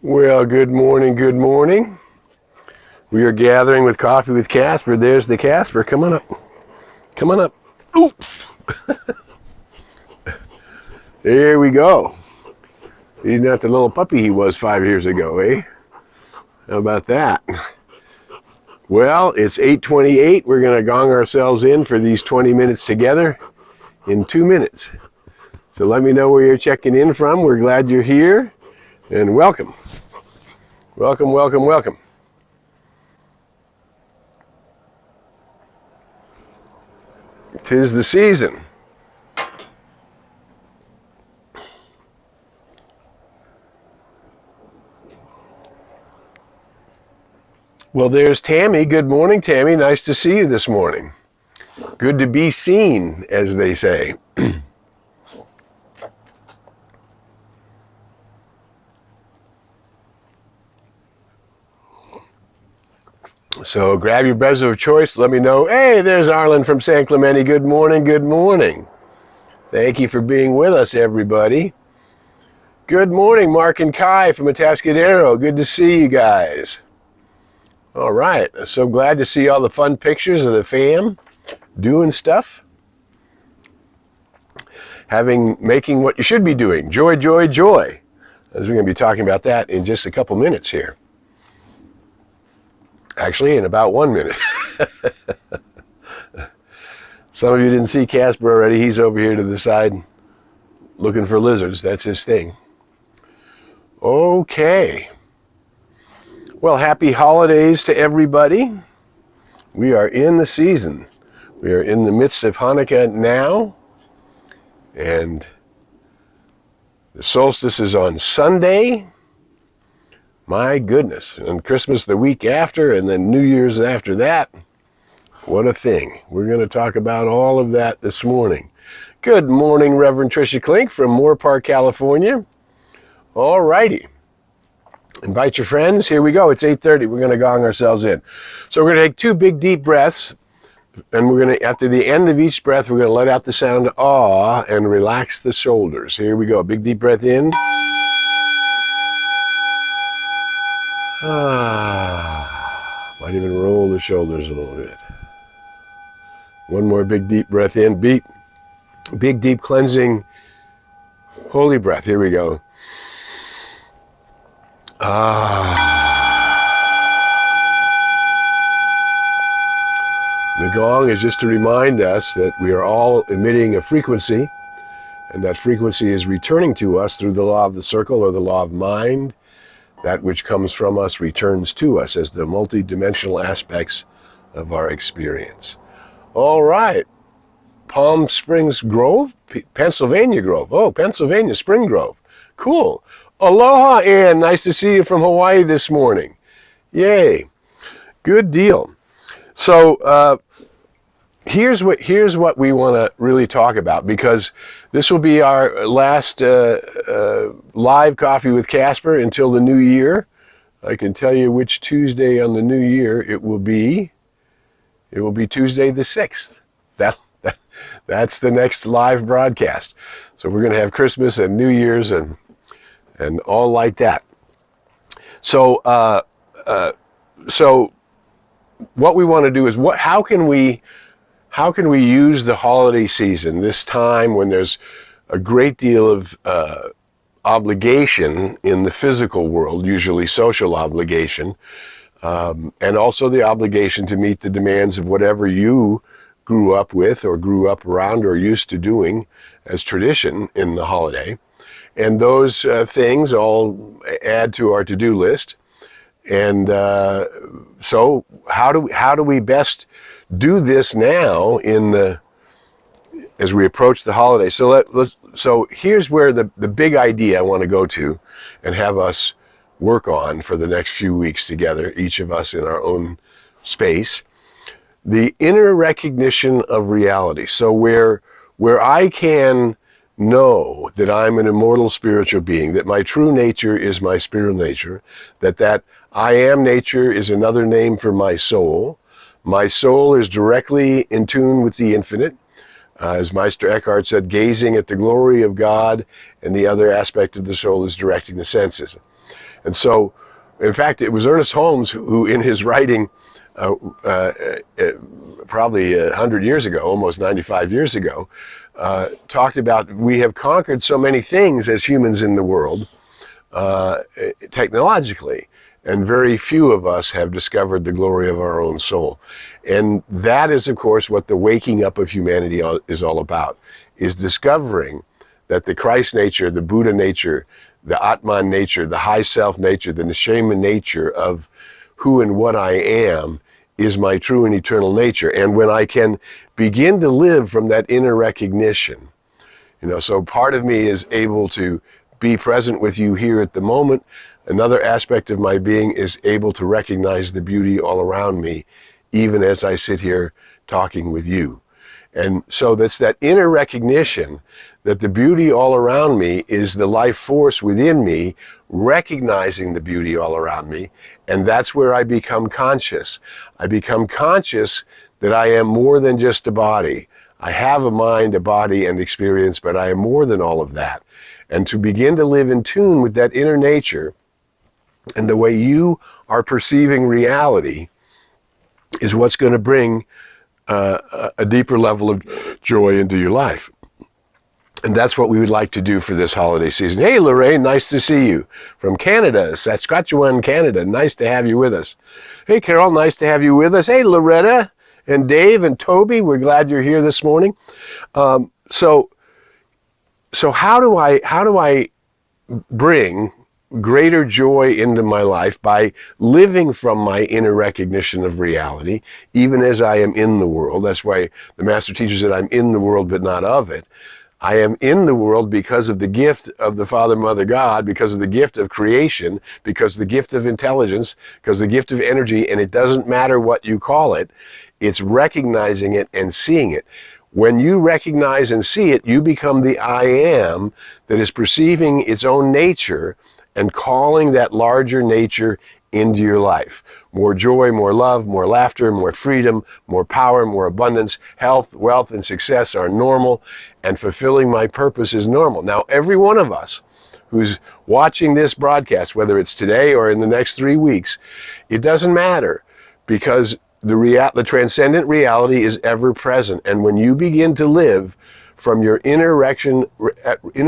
Well, good morning, good morning. We are gathering with Coffee with Casper. There's the Casper. Come on up. Come on up. Ooh. There we go. He's not the little puppy he was 5 years ago, eh? How about that? Well, it's 8:28. We're going to gong ourselves in for these 20 minutes together in 2 minutes. So let me know where you're checking in from. We're glad you're here, and welcome. Welcome, welcome, welcome. Tis the season. Well, there's Tammy. Good morning, Tammy. Nice to see you this morning. Good to be seen, as they say. So grab your beverage of choice. Let me know. Hey, there's Arlen from San Clemente. Good morning, good morning. Thank you for being with us, everybody. Good morning, Mark and Kai from Atascadero. Good to see you guys. All right. So glad to see all the fun pictures of the fam doing stuff. Making what you should be doing. Joy, joy, joy. As we're going to be talking about that in just a couple minutes here. Actually, in about 1 minute. Some of you didn't see Casper already. He's over here to the side looking for lizards. That's his thing. Okay. Well, happy holidays to everybody. We are in the season. We are in the midst of Hanukkah now. And the solstice is on Sunday. My goodness. And Christmas the week after, and then New Year's after that. What a thing. We're going to talk about all of that this morning. Good morning, Reverend Tricia Klink from Moore Park, California. All righty. Invite your friends. Here we go. It's 8:30. We're going to gong ourselves in. So we're going to take 2 big, deep breaths. And we're going to, after the end of each breath, we're going to let out the sound ah and relax the shoulders. Here we go. Big, deep breath in. Might even roll the shoulders a little bit. One more big, deep breath in. Big, deep cleansing, holy breath. Here we go. The gong is just to remind us that we are all emitting a frequency, and that frequency is returning to us through the law of the circle or the law of mind. That which comes from us returns to us as the multidimensional aspects of our experience. All right. Palm Springs Grove? Pennsylvania Grove. Oh, Pennsylvania Spring Grove. Cool. Aloha, Ann. Nice to see you from Hawaii this morning. Yay. Good deal. So here's what we want to really talk about, because this will be our last live Coffee with Casper until the new year. I can tell you which Tuesday on the new year it will be. It will be Tuesday the 6th. That's the next live broadcast. So we're going to have Christmas and New Year's and all like that. So so what we want to do is how can we use the holiday season, this time when there's a great deal of obligation in the physical world, usually social obligation, and also the obligation to meet the demands of whatever you grew up with or grew up around or used to doing as tradition in the holiday. And those things all add to our to-do list. And so how do we best do this now as we approach the holiday? So here's where the big idea I want to go to and have us work on for the next few weeks together, each of us in our own space. The inner recognition of reality. So where I can know that I'm an immortal spiritual being, that my true nature is my spiritual nature, that I am nature is another name for my soul. My soul is directly in tune with the infinite. As Meister Eckhart said, gazing at the glory of God, and the other aspect of the soul is directing the senses. And so, in fact, it was Ernest Holmes who in his writing, probably 100 years ago, almost 95 years ago, talked about we have conquered so many things as humans in the world, technologically, and very few of us have discovered the glory of our own soul. And that is, of course, what the waking up of humanity is all about, is discovering that the Christ nature, the Buddha nature, the Atman nature, the high self nature, the Nishema nature of who and what I am is my true and eternal nature. And when I can begin to live from that inner recognition, so part of me is able to be present with you here at the moment. Another aspect of my being is able to recognize the beauty all around me, even as I sit here talking with you. And so that's that inner recognition that the beauty all around me is the life force within me, recognizing the beauty all around me, and that's where I become conscious. I become conscious that I am more than just a body. I have a mind, a body, and experience, but I am more than all of that. And to begin to live in tune with that inner nature and the way you are perceiving reality is what's going to bring a deeper level of joy into your life. And that's what we would like to do for this holiday season. Hey, Lorraine, nice to see you. From Canada, Saskatchewan, Canada. Nice to have you with us. Hey, Carol, nice to have you with us. Hey, Loretta and Dave and Toby, we're glad you're here this morning. So how do I bring greater joy into my life? By living from my inner recognition of reality, even as I am in the world. That's why the Master Teacher said, I'm in the world, but not of it. I am in the world because of the gift of the Father, Mother, God, because of the gift of creation, because of the gift of intelligence, because of the gift of energy, and it doesn't matter what you call it. It's recognizing it and seeing it. When you recognize and see it, you become the I am that is perceiving its own nature and calling that larger nature into your life. More joy, more love, more laughter, more freedom, more power, more abundance, health, wealth, and success are normal, and fulfilling my purpose is normal. Now, every one of us who's watching this broadcast, whether it's today or in the next 3 weeks, it doesn't matter, because the transcendent reality is ever present. And when you begin to live from your inner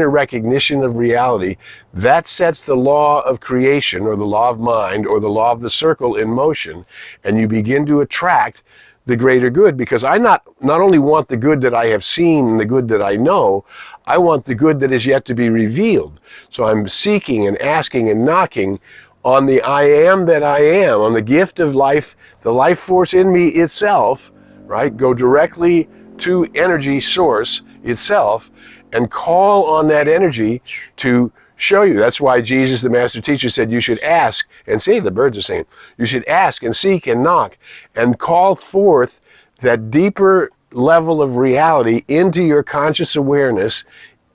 recognition of reality, that sets the law of creation, or the law of mind, or the law of the circle in motion, and you begin to attract the greater good. Because I not only want the good that I have seen and the good that I know, I want the good that is yet to be revealed. So I'm seeking and asking and knocking on the I am that I am, on the gift of life, the life force in me itself, right? Go directly to energy source itself and call on that energy to show you. That's why Jesus, the Master Teacher, said you should ask and see. The birds are saying you should ask and seek and knock and call forth that deeper level of reality into your conscious awareness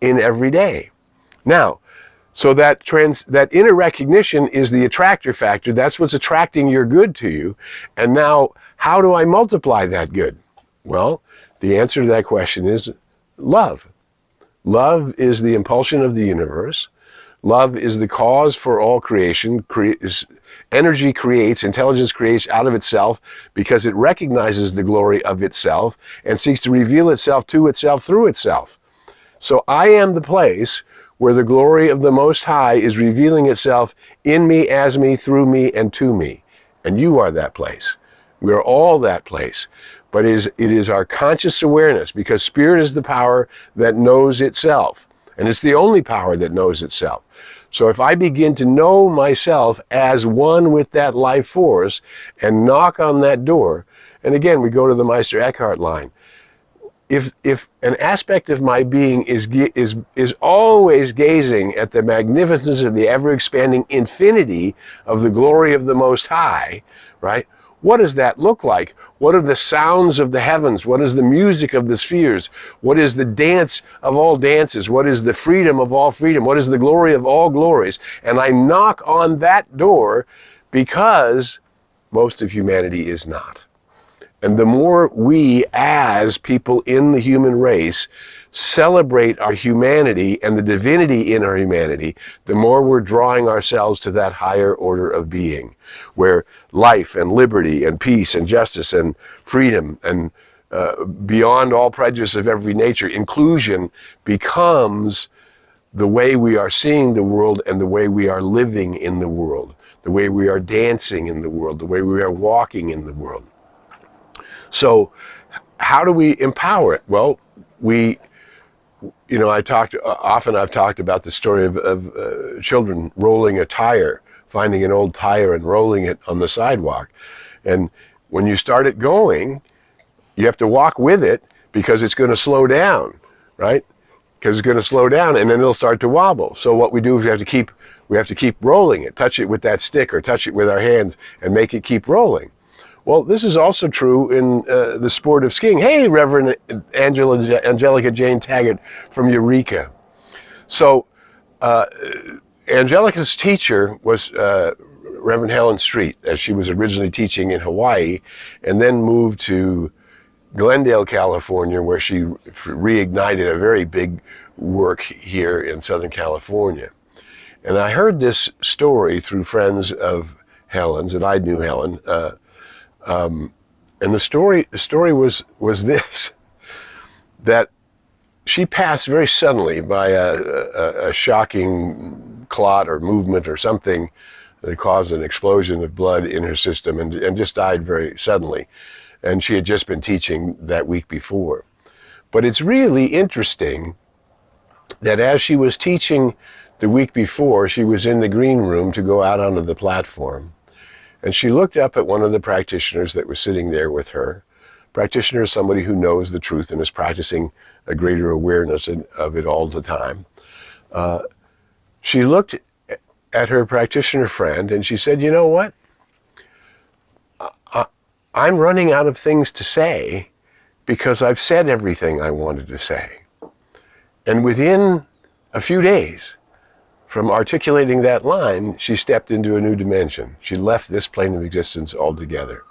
in every day. Now, so that inner recognition is the attractor factor. That's what's attracting your good to you. And now, how do I multiply that good? Well, the answer to that question is love. Love is the impulsion of the universe. Love is the cause for all creation. Energy creates, intelligence creates out of itself because it recognizes the glory of itself and seeks to reveal itself to itself through itself. So I am the place where the glory of the Most High is revealing itself in me, as me, through me, and to me. And you are that place. We are all that place. But it is our conscious awareness, because Spirit is the power that knows itself. And it's the only power that knows itself. So if I begin to know myself as one with that life force and knock on that door, and again, we go to the Meister Eckhart line, if an aspect of my being is always gazing at the magnificence of the ever-expanding infinity of the glory of the Most High, right? What does that look like? What are the sounds of the heavens? What is the music of the spheres? What is the dance of all dances? What is the freedom of all freedom? What is the glory of all glories? And I knock on that door because most of humanity is not. And the more we, as people in the human race, celebrate our humanity and the divinity in our humanity, the more we're drawing ourselves to that higher order of being, where life and liberty and peace and justice and freedom and beyond all prejudice of every nature, inclusion becomes the way we are seeing the world and the way we are living in the world, the way we are dancing in the world, the way we are walking in the world. So how do we empower it? Well, I've talked about the story of children rolling a tire, finding an old tire and rolling it on the sidewalk. And when you start it going, you have to walk with it because it's going to slow down, right? Because it's going to slow down and then it'll start to wobble. So what we do is we have to keep rolling it, touch it with that stick or touch it with our hands and make it keep rolling. Well, this is also true in the sport of skiing. Hey, Reverend Angelica Jane Taggart from Eureka. So Angelica's teacher was Reverend Helen Street, as she was originally teaching in Hawaii, and then moved to Glendale, California, where she reignited a very big work here in Southern California. And I heard this story through friends of Helen's, and I knew Helen. And the story was this, that she passed very suddenly by a shocking clot or movement or something that caused an explosion of blood in her system and just died very suddenly. And she had just been teaching that week before. But it's really interesting that as she was teaching the week before, she was in the green room to go out onto the platform. And she looked up at one of the practitioners that was sitting there with her. Practitioner is somebody who knows the truth and is practicing a greater awareness of it all the time. She looked at her practitioner friend and she said, you know what? I'm running out of things to say because I've said everything I wanted to say. And within a few days from articulating that line, she stepped into a new dimension. She left this plane of existence altogether.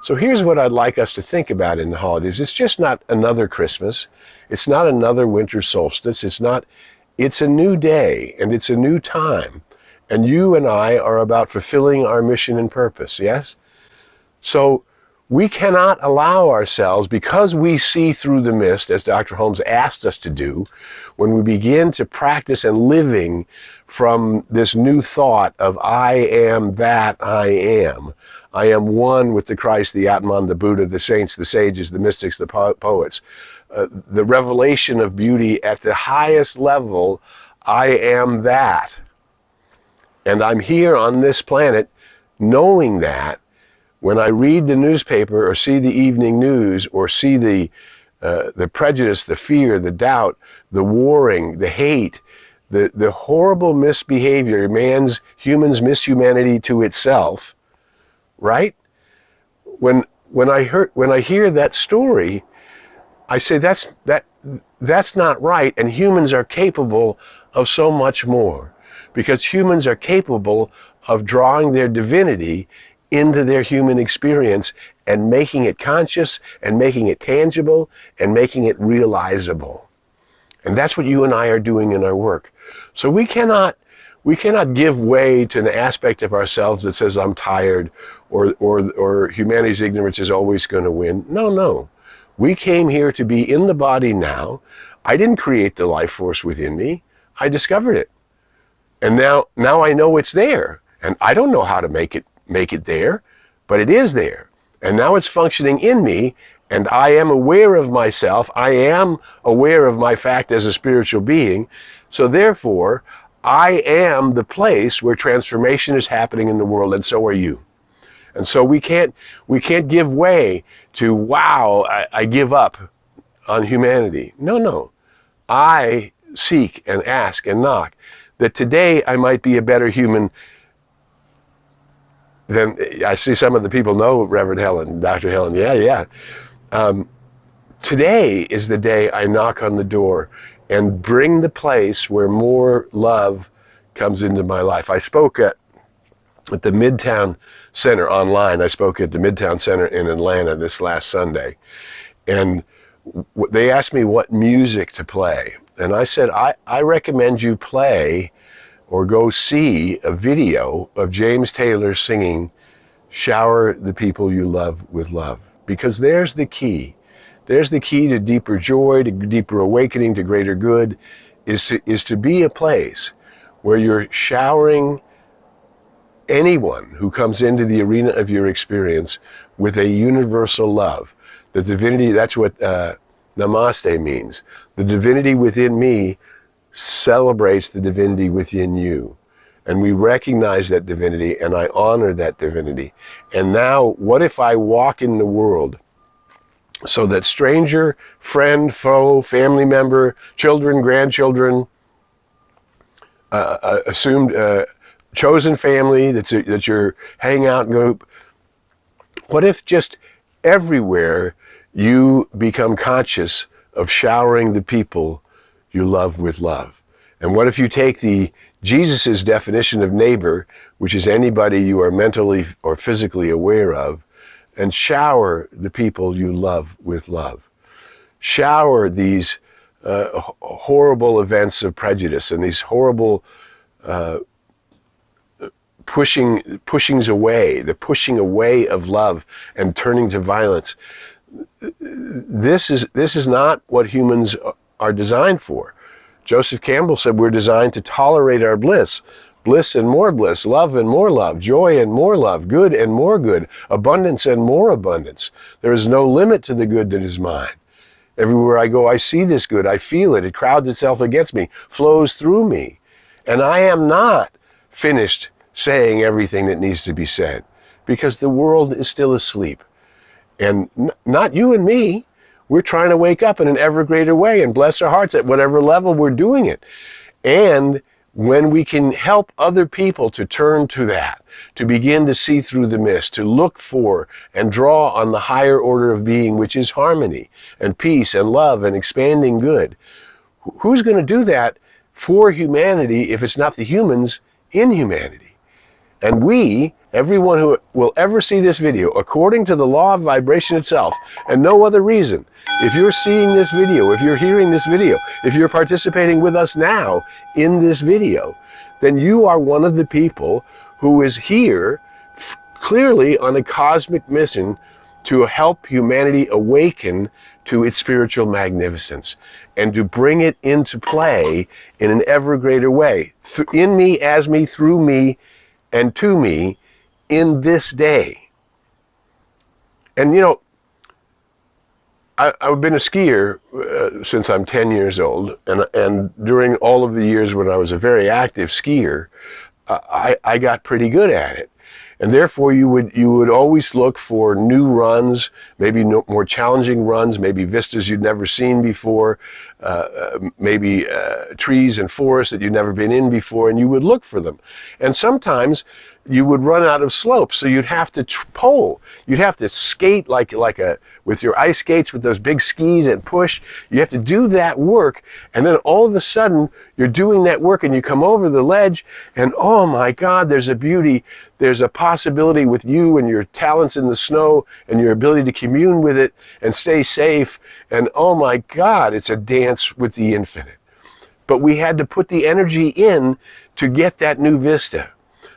So here's what I'd like us to think about in the holidays. It's just not another Christmas. It's not another winter solstice. It's a new day and it's a new time. And you and I are about fulfilling our mission and purpose, yes? So we cannot allow ourselves, because we see through the mist, as Dr. Holmes asked us to do, when we begin to practice and living from this new thought of I am that I am. I am one with the Christ, the Atman, the Buddha, the saints, the sages, the mystics, the poets. The revelation of beauty at the highest level, I am that. And I'm here on this planet knowing that. When I read the newspaper or see the evening news or see the prejudice, the fear, the doubt, the warring, the hate, the horrible misbehavior, humans' mishumanity to itself, right? When I hear that story, I say that's not right, and humans are capable of so much more, because humans are capable of drawing their divinity into their human experience and making it conscious and making it tangible and making it realizable. And that's what you and I are doing in our work. So we cannot give way to an aspect of ourselves that says I'm tired or humanity's ignorance is always going to win. No. We came here to be in the body now. I didn't create the life force within me. I discovered it. And now I know it's there. And I don't know how to make it there, but it is there. And now it's functioning in me, and I am aware of myself. I am aware of my fact as a spiritual being. So therefore, I am the place where transformation is happening in the world, and so are you. And so we can't give way to, wow, I give up on humanity. No. I seek and ask and knock that today I might be a better human than I see some of the people know Reverend Helen, Dr. Helen. Yeah. Today is the day I knock on the door and bring the place where more love comes into my life. I spoke at at the Midtown Center online. I spoke at the Midtown Center in Atlanta this last Sunday, and they asked me what music to play. And I said, I recommend you play or go see a video of James Taylor singing Shower the People You Love with Love. Because there's the key. There's the key to deeper joy, to deeper awakening, to greater good, is to be a place where you're showering anyone who comes into the arena of your experience with a universal love. The divinity, that's what namaste means. The divinity within me celebrates the divinity within you. And we recognize that divinity, and I honor that divinity. And now, what if I walk in the world so that stranger, friend, foe, family member, children, grandchildren, assumed chosen family that you're hanging out and go, what if just everywhere you become conscious of showering the people you love with love? And what if you take Jesus's definition of neighbor, which is anybody you are mentally or physically aware of, and shower the people you love with love? Shower these horrible events of prejudice and these horrible pushings away, the pushing away of love and turning to violence. This is not what humans are designed for. Joseph Campbell said we're designed to tolerate our bliss. Bliss and more bliss, love and more love, joy and more love, good and more good, abundance and more abundance. There is no limit to the good that is mine. Everywhere I go, I see this good. I feel it. It crowds itself against me, flows through me. And I am not finished saying everything that needs to be said, because the world is still asleep. And not you and me. We're trying to wake up in an ever greater way and bless our hearts at whatever level we're doing it. And when we can help other people to turn to that, to begin to see through the mist, to look for and draw on the higher order of being, which is harmony and peace and love and expanding good, who's going to do that for humanity if it's not the humans in humanity? And we, everyone who will ever see this video, according to the law of vibration itself, and no other reason, if you're seeing this video, if you're hearing this video, if you're participating with us now in this video, then you are one of the people who is here clearly on a cosmic mission to help humanity awaken to its spiritual magnificence and to bring it into play in an ever greater way. In me, as me, through me, and to me in this day. And you know, I've been a skier since I'm 10 years old, and during all of the years when I was a very active skier, I got pretty good at it. And therefore, you would always look for new runs, maybe more challenging runs, maybe vistas you'd never seen before, maybe trees and forests that you'd never been in before, and you would look for them. And sometimes you would run out of slopes, so you'd have to pole. You'd have to skate with your ice skates with those big skis and push. You have to do that work, and then all of a sudden you're doing that work and you come over the ledge, and oh my God, there's a beauty. There's a possibility with you and your talents in the snow and your ability to commune with it and stay safe. And oh my God, it's a dance with the infinite. But we had to put the energy in to get that new vista.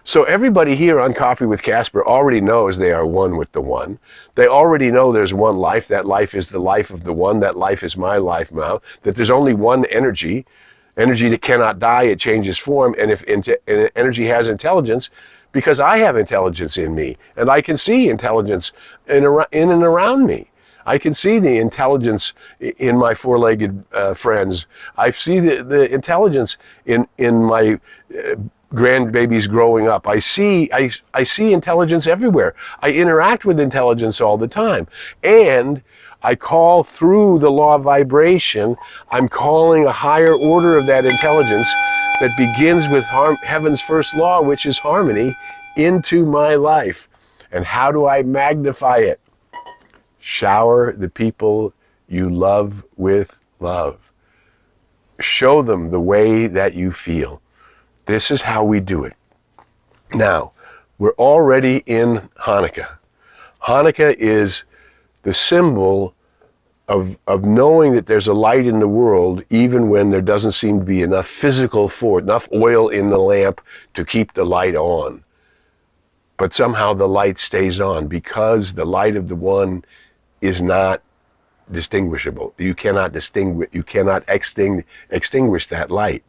So everybody here on Coffee with Casper already knows they are one with the one. They already know there's one life. That life is the life of the one. That life is my life now. That there's only one energy that cannot die. It changes form. And if energy has intelligence, because I have intelligence in me, and I can see intelligence in and around me. I can see the intelligence in my four-legged friends. I see the intelligence in my grandbabies growing up. I see intelligence everywhere. I interact with intelligence all the time. And I call through the law of vibration, I'm calling a higher order of that intelligence that begins with heaven's first law, which is harmony, into my life. And how do I magnify it? Shower the people you love with love. Show them the way that you feel. This is how we do it. Now, We're already in Hanukkah. Hanukkah is the symbol of knowing that there's a light in the world even when there doesn't seem to be enough physical force, enough oil in the lamp to keep the light on. But somehow the light stays on because the light of the one is not distinguishable. You cannot extinguish that light.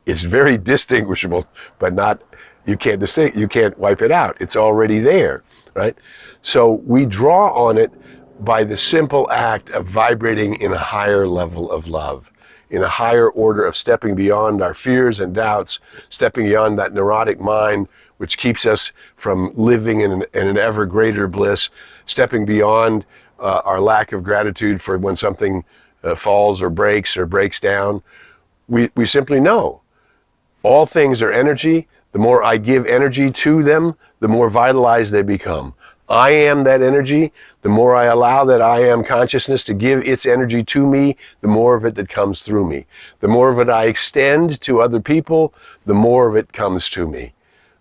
It's very distinguishable, but not, you can't wipe it out. It's already there, right? So we draw on it by the simple act of vibrating in a higher level of love, in a higher order of stepping beyond our fears and doubts, stepping beyond that neurotic mind which keeps us from living in an ever greater bliss, stepping beyond our lack of gratitude for when something falls or breaks down. We simply know all things are energy. The more I give energy to them, the more vitalized they become. I am that energy. The more I allow that I am consciousness to give its energy to me, the more of it that comes through me. The more of it I extend to other people, the more of it comes to me,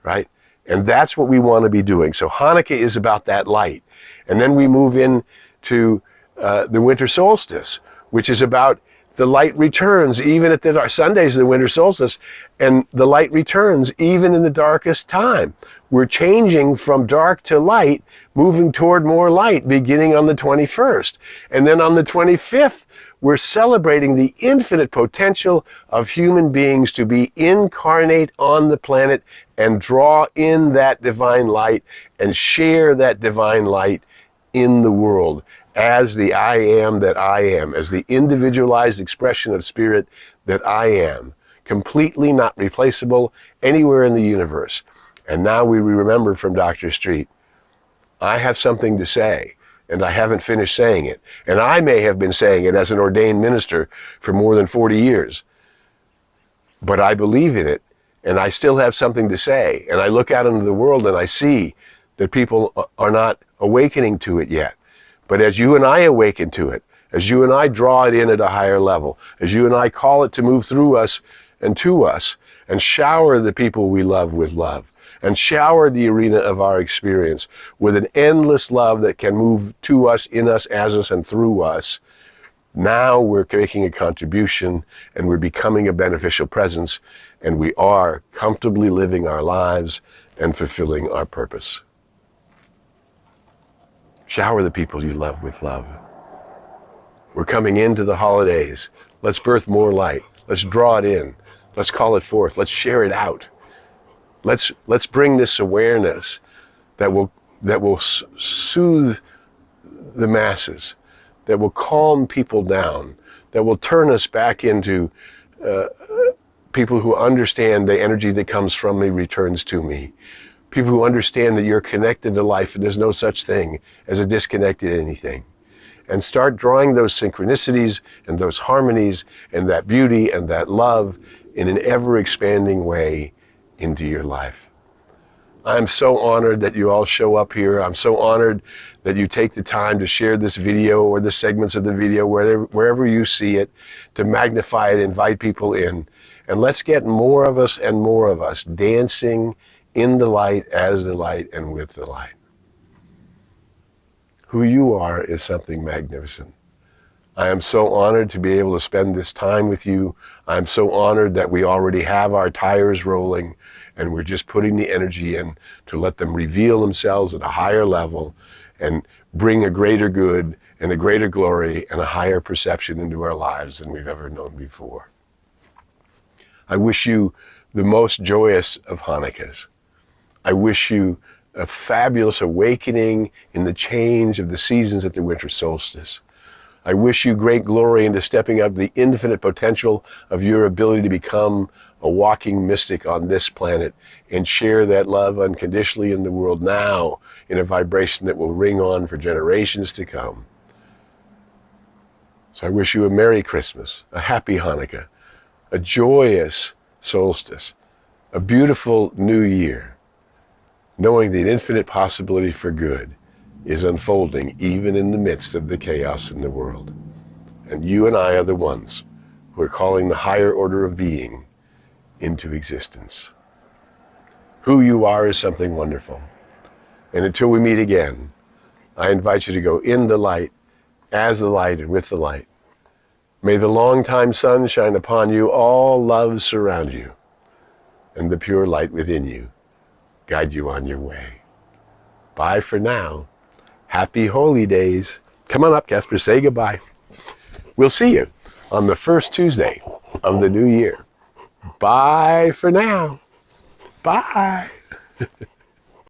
right? And that's what we want to be doing. So Hanukkah is about that light. And then we move in to the winter solstice, which is about the light returns even at our Sundays, the winter solstice, and the light returns even in the darkest time. We're changing from dark to light, moving toward more light, beginning on the 21st. And then on the 25th, we're celebrating the infinite potential of human beings to be incarnate on the planet and draw in that divine light and share that divine light in the world as the I am that I am, as the individualized expression of spirit that I am, completely not replaceable anywhere in the universe. And now we remember from Dr. Street, I have something to say, and I haven't finished saying it. And I may have been saying it as an ordained minister for more than 40 years, but I believe in it, and I still have something to say. And I look out into the world and I see that people are not awakening to it yet. But as you and I awaken to it, as you and I draw it in at a higher level, as you and I call it to move through us and to us, and shower the people we love with love, and shower the arena of our experience with an endless love that can move to us, in us, as us, and through us, now we're making a contribution, and we're becoming a beneficial presence, and we are comfortably living our lives and fulfilling our purpose. Shower the people you love with love. We're coming into the holidays. Let's birth more light. Let's draw it in. Let's call it forth. Let's share it out. Let's bring this awareness that will soothe the masses, that will calm people down, that will turn us back into people who understand the energy that comes from me returns to me. People who understand that you're connected to life and there's no such thing as a disconnected anything. And start drawing those synchronicities and those harmonies and that beauty and that love in an ever-expanding way into your life. I'm so honored that you all show up here. I'm so honored that you take the time to share this video or the segments of the video wherever you see it, to magnify it, invite people in. And let's get more of us dancing in the light, as the light, and with the light. Who you are is something magnificent. I am so honored to be able to spend this time with you. I'm so honored that we already have our tires rolling, and we're just putting the energy in to let them reveal themselves at a higher level and bring a greater good and a greater glory and a higher perception into our lives than we've ever known before. I wish you the most joyous of Hanukkahs. I wish you a fabulous awakening in the change of the seasons at the winter solstice. I wish you great glory into stepping up the infinite potential of your ability to become a walking mystic on this planet and share that love unconditionally in the world now in a vibration that will ring on for generations to come. So I wish you a Merry Christmas, a Happy Hanukkah, a joyous solstice, a beautiful new year, knowing the infinite possibility for good is unfolding even in the midst of the chaos in the world. And you and I are the ones who are calling the higher order of being into existence. Who you are is something wonderful. And until we meet again, I invite you to go in the light, as the light, and with the light. May the long-time sun shine upon you, all love surround you, and the pure light within you guide you on your way. Bye for now. Happy holy days. Come on up, Casper. Say goodbye. We'll see you on the first Tuesday of the new year. Bye for now. Bye.